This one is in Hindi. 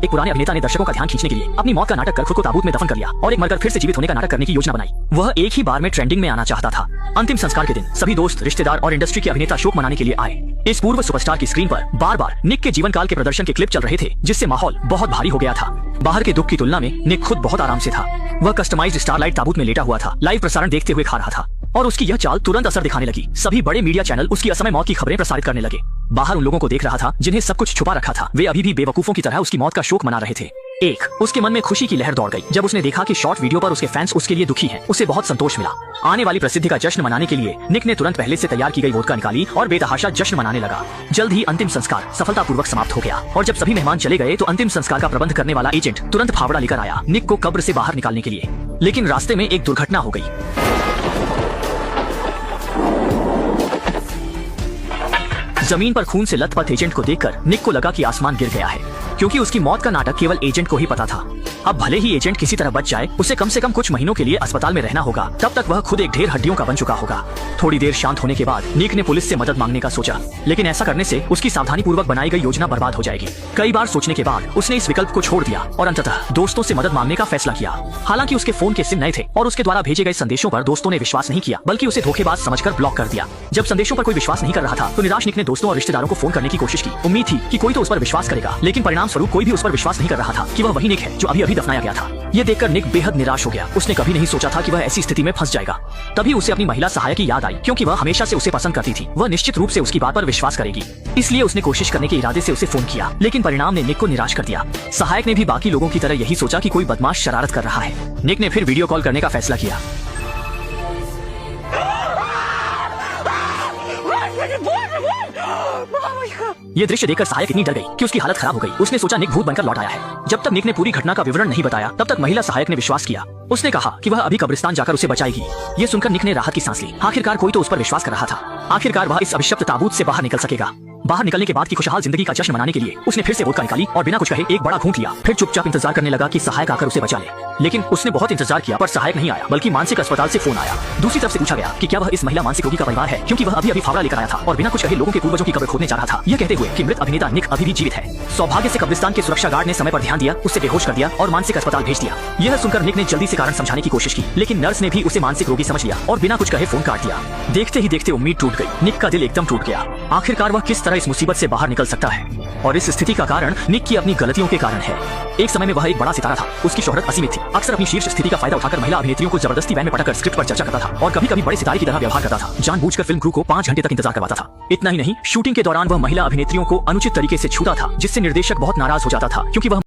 एक पुराने अभिनेता ने दर्शकों का ध्यान खींचने के लिए अपनी मौत का नाटक कर खुद को ताबूत में दफन कर लिया और एक मरकर फिर से जीवित होने का नाटक करने की योजना बनाई। वह एक ही बार में ट्रेंडिंग में आना चाहता था। अंतिम संस्कार के दिन सभी दोस्त, रिश्तेदार और इंडस्ट्री के अभिनेता शोक मनाने के लिए आए। इस पूर्व सुपरस्टार की स्क्रीन पर बार बार निक के जीवन काल के प्रदर्शन के क्लिप चल रहे थे, जिससे माहौल बहुत भारी हो गया था। बाहर के दुख की तुलना में निक खुद बहुत आराम से था। वह कस्टमाइज्ड स्टारलाइट ताबूत में लेटा हुआ था, लाइव प्रसारण देखते हुए खा रहा था और उसकी यह चाल तुरंत असर दिखाने लगी। सभी बड़े मीडिया चैनल उसकी असमय मौत की खबरें प्रसारित करने लगे। बाहर उन लोगों को देख रहा था जिन्हें सब कुछ छुपा रखा था। वे अभी भी बेवकूफों की तरह उसकी मौत का शोक मना रहे थे। उसके मन में खुशी की लहर दौड़ गई जब उसने देखा कि शॉर्ट वीडियो पर उसके फैंस उसके लिए दुखी हैं। उसे बहुत संतोष मिला। आने वाली प्रसिद्धि का जश्न मनाने के लिए निक ने तुरंत पहले से तैयार की गई वोदका निकाली और बेतहाशा जश्न मनाने लगा। जल्द ही अंतिम संस्कार सफलतापूर्वक समाप्त हो गया और जब सभी मेहमान चले गए तो अंतिम संस्कार का प्रबंध करने वाला एजेंट तुरंत फावड़ा लेकर आया निक को कब्र से बाहर निकालने के लिए। लेकिन रास्ते में एक दुर्घटना हो गई। जमीन पर खून से लथपथ एजेंट को देखकर निक को लगा कि आसमान गिर गया है, क्योंकि उसकी मौत का नाटक केवल एजेंट को ही पता था। अब भले ही एजेंट किसी तरह बच जाए, उसे कम से कम कुछ महीनों के लिए अस्पताल में रहना होगा। तब तक वह खुद एक ढेर हड्डियों का बन चुका होगा। थोड़ी देर शांत होने के बाद निक ने पुलिस से मदद मांगने का सोचा, लेकिन ऐसा करने से उसकी सावधानी पूर्वक बनाई गई योजना बर्बाद हो जाएगी। कई बार सोचने के बाद उसने इस विकल्प को छोड़ दिया और अंततः दोस्तों से मदद मांगने का फैसला किया। हालांकि उसके फोन के सिम नए थे और उसके द्वारा भेजे गए संदेशों पर दोस्तों ने विश्वास नहीं किया, बल्कि उसे धोखेबाज समझकर ब्लॉक कर दिया। जब संदेशों पर कोई विश्वास नहीं कर रहा था तो निराश निक ने दोस्तों और रिश्तेदारों को फोन करने की कोशिश की। उम्मीद थी कि कोई तो उस पर विश्वास करेगा, लेकिन परिणाम स्वरूप कोई भी उस पर विश्वास नहीं कर रहा था कि वह वही निक है जो अभी अभी दफनाया गया था। ये देखकर निक बेहद निराश हो गया। उसने कभी नहीं सोचा था कि वह ऐसी स्थिति में फंस जाएगा। तभी उसे अपनी महिला सहायक की याद आई, क्योंकि वह हमेशा से उसे पसंद करती थी। वह निश्चित रूप से उसकी बात पर विश्वास करेगी, इसलिए उसने कोशिश करने के इरादे से उसे फोन किया। लेकिन परिणाम ने निक को निराश कर दिया। सहायक ने भी बाकी लोगों की तरह यही सोचा कि कोई बदमाश शरारत कर रहा है। निक ने फिर वीडियो कॉल करने का फैसला किया। ये दृश्य देखकर सहायक इतनी डर गई कि उसकी हालत खराब हो गई। उसने सोचा निक भूत बनकर लौट आया है। जब तक निक ने पूरी घटना का विवरण नहीं बताया, तब तक महिला सहायक ने विश्वास किया। उसने कहा कि वह अभी कब्रिस्तान जाकर उसे बचाएगी। ये सुनकर निक ने राहत की सांस ली। आखिरकार कोई तो उस पर विश्वास कर रहा था। आखिरकार वह इस अभिशप्त ताबूत से बाहर निकल सकेगा। बाहर निकलने के बाद की खुशहाल जिंदगी का जश्न मनाने के लिए उसने फिर से वोदका निकाली और बिना कुछ कहे एक बड़ा घूंट लिया। फिर चुपचाप इंतजार करने लगा कि सहायक आकर उसे बचा ले। लेकिन उसने बहुत इंतजार किया पर सहायक नहीं आया, बल्कि मानसिक अस्पताल से फोन आया। दूसरी तरफ से पूछा गया कि क्या वह इस महिला मानसिक रोगी का परिवार है, क्योंकि वह अभी अभी फावड़ा लेकर आया था और बिना कुछ कहे लोगों के पूर्वजों की कब्र खोदने जा रहा था, यह कहते हुए कि मृत अभिनेता निक अभी भी जीवित है। सौभाग्य से कब्रिस्तान के सुरक्षा गार्ड ने समय पर ध्यान दिया, उसे बेहोश कर दिया और मानसिक अस्पताल भेज दिया। यह सुनकर निक ने जल्दी से कारण समझाने की कोशिश की, लेकिन नर्स ने भी उसे मानसिक रोगी समझ लिया और बिना कुछ कहे फोन काट दिया। देखते ही देखते उम्मीद टूट गई। निक का दिल एकदम टूट गया। आखिरकार वह किस तरह इस मुसीबत से बाहर निकल सकता है, और इस स्थिति का कारण निक की अपनी गलतियों के कारण है। एक समय में वह एक बड़ा सितारा था। उसकी शोहरत असीमित थी। अक्सर अपनी शीर्ष स्थिति का फायदा उठाकर महिला अभिनेत्रियों को जबरदस्ती वैन में पटक कर स्क्रिप्ट पर चर्चा करता था और कभी-कभी बड़े सितारे की तरह व्यवहार करता था। जानबूझकर फिल्म क्रू को 5 घंटे तक इंतजार करवाता था। इतना ही नहीं, शूटिंग के दौरान वह महिला अभिनेत्रियों को अनुचित तरीके से छूता था, जिससे निर्देशक बहुत नाराज हो जाता था, क्योंकि वह